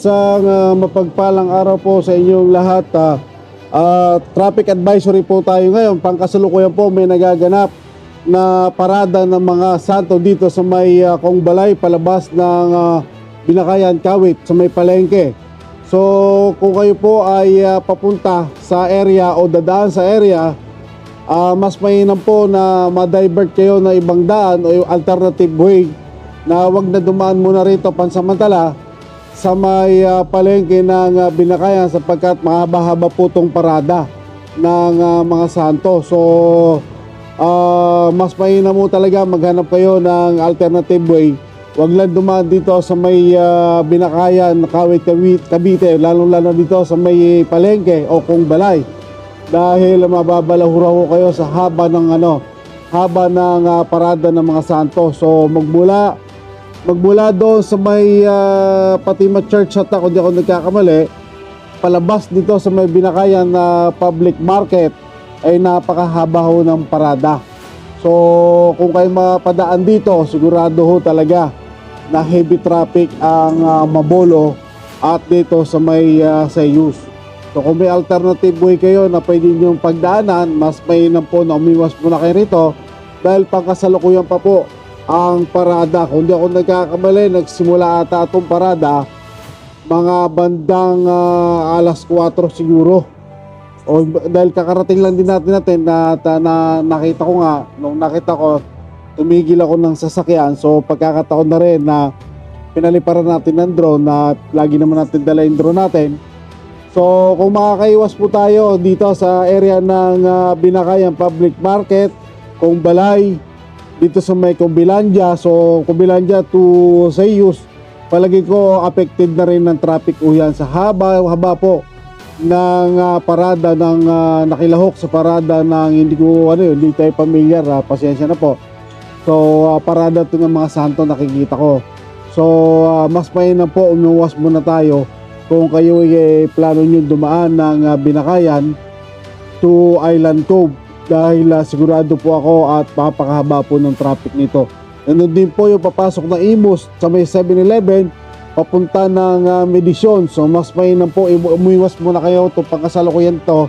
Isang mapagpalang araw po sa inyong lahat. Traffic advisory po tayo ngayon. Pangkasalukuyan po may nagaganap na parada ng mga santo dito sa may Kongbalay, palabas ng Binakayan, Kawit, sa may palengke. So kung kayo po ay papunta sa area o dadaan sa area, mas mainam po na ma-divert kayo na ibang daan o yung alternative way na wag na dumaan muna rito pansamantala sa may palengke ng Binakayan, sapagkat mahaba-haba po itong parada ng mga santo. So mas mainam mo talaga maghanap kayo ng alternative way. Wag lang dumaan dito sa may Binakayan, Kawit, Cavite, lalo-lalo dito sa may palengke o Kongbalay, dahil mababalahura ko kayo sa haba ng parada ng mga santo. So magmula doon sa may Fatima Church ata, kung di ako nagkakamali, palabas dito sa may Binakayan na public market ay napakahaba ho ng parada. So kung kayo mapadaan dito, sigurado ho talaga na heavy traffic ang Mabolo at dito sa may Sayus. So kung may alternative way kayo na pwede nyo pagdaanan, mas mainam po na umiwas muna kayo rito, dahil pangkasalukuyan pa po ang parada. Kung di ako nagkakamali, nagsimula ata itong parada mga bandang alas 4 siguro, o dahil kakarating lang din natin na nakita ko nga, nung nakita ko, tumigil ako ng sasakyan. So pagkakataon na rin na pinaliparan natin ng drone, na lagi naman natin dala yung drone natin. So kung makakaiwas po tayo dito sa area ng Binakayan Public Market, Kongbalay, dito sa may Kumbilandia, so Kumbilandia to Sayus, palagi ko affected na rin ng traffic uyan sa haba po ng parada ng nakilahok sa parada ng hindi tayo pamilyar, pasensya na po. So parada to ng mga santo nakikita ko. So mas mainam po umuwas muna tayo kung kayo plano nyo dumaan ng Binakayan to Island Cove, dahil sigurado po ako at mapakahaba po ng traffic nito. Nandun din po yung papasok na Imus sa may 7-Eleven papunta ng Medisyon. So mas mainam po umuiwas muna kayo to pangkasalukuyan to,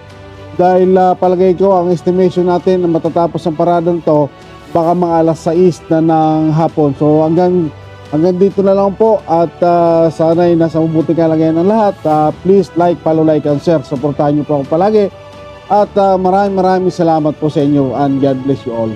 dahil palagay ko ang estimation natin na matatapos ang parada nito baka mga alas 6 na ng hapon. So hanggang dito na lang po, at sana'y nasa mabuting kalagayan ng lahat. Please like, follow, and share. Suportahan nyo po ako palagi. At maraming salamat po sa inyo, and God bless you all.